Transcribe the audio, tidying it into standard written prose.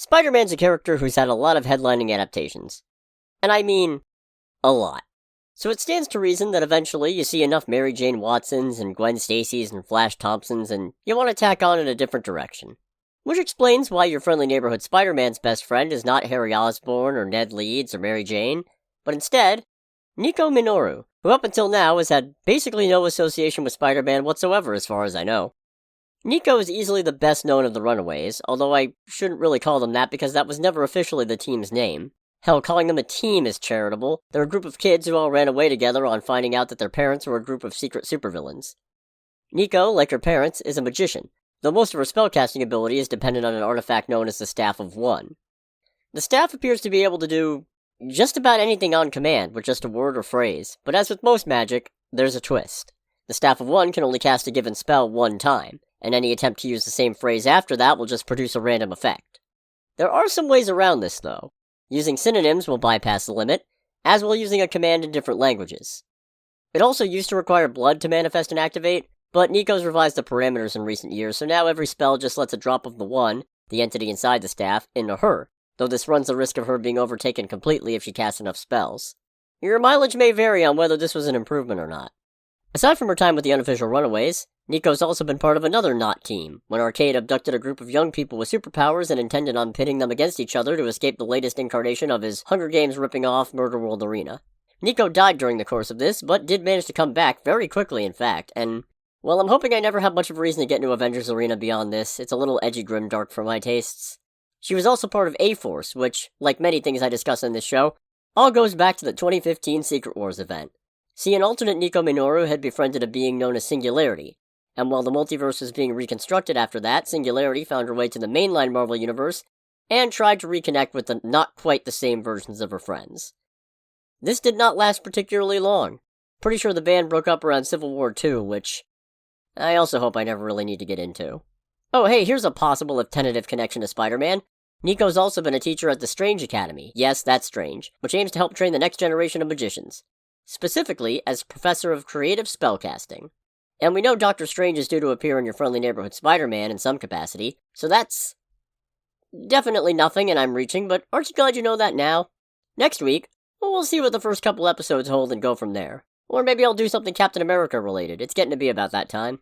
Spider-Man's a character who's had a lot of headlining adaptations. And I mean, a lot. So it stands to reason that eventually you see enough Mary Jane Watsons and Gwen Stacy's and Flash Thompsons and you want to tack on in a different direction. Which explains why your friendly neighborhood Spider-Man's best friend is not Harry Osborn or Ned Leeds or Mary Jane, but instead, Nico Minoru, who up until now has had basically no association with Spider-Man whatsoever as far as I know. Nico is easily the best known of the Runaways, although I shouldn't really call them that because that was never officially the team's name. Hell, calling them a team is charitable. They're a group of kids who all ran away together on finding out that their parents were a group of secret supervillains. Nico, like her parents, is a magician, though most of her spellcasting ability is dependent on an artifact known as the Staff of One. The staff appears to be able to do just about anything on command with just a word or phrase, but as with most magic, there's a twist. The Staff of One can only cast a given spell one time, and any attempt to use the same phrase after that will just produce a random effect. There are some ways around this, though. Using synonyms will bypass the limit, as will using a command in different languages. It also used to require blood to manifest and activate, but Nico's revised the parameters in recent years, so now every spell just lets a drop of the One, the entity inside the staff, into her, though this runs the risk of her being overtaken completely if she casts enough spells. Your mileage may vary on whether this was an improvement or not. Aside from her time with the unofficial Runaways, Nico's also been part of another not team, when Arcade abducted a group of young people with superpowers and intended on pitting them against each other to escape the latest incarnation of his Hunger Games ripping off Murder World Arena. Nico died during the course of this, but did manage to come back very quickly in fact, and, well, I'm hoping I never have much of a reason to get into Avengers Arena beyond this. It's a little edgy grimdark for my tastes. She was also part of A-Force, which, like many things I discuss in this show, all goes back to the 2015 Secret Wars event. See, an alternate Nico Minoru had befriended a being known as Singularity, and while the multiverse was being reconstructed after that, Singularity found her way to the mainline Marvel Universe, and tried to reconnect with the not-quite-the-same versions of her friends. This did not last particularly long. Pretty sure the band broke up around Civil War II, which I also hope I never really need to get into. Oh hey, here's a possible if tentative connection to Spider-Man. Nico's also been a teacher at the Strange Academy, yes, that's strange, which aims to help train the next generation of magicians. Specifically, as Professor of Creative Spellcasting. And we know Doctor Strange is due to appear in your friendly neighborhood Spider-Man in some capacity, so that's definitely nothing and I'm reaching, but aren't you glad you know that now? Next week, we'll see what the first couple episodes hold and go from there. Or maybe I'll do something Captain America related, it's getting to be about that time.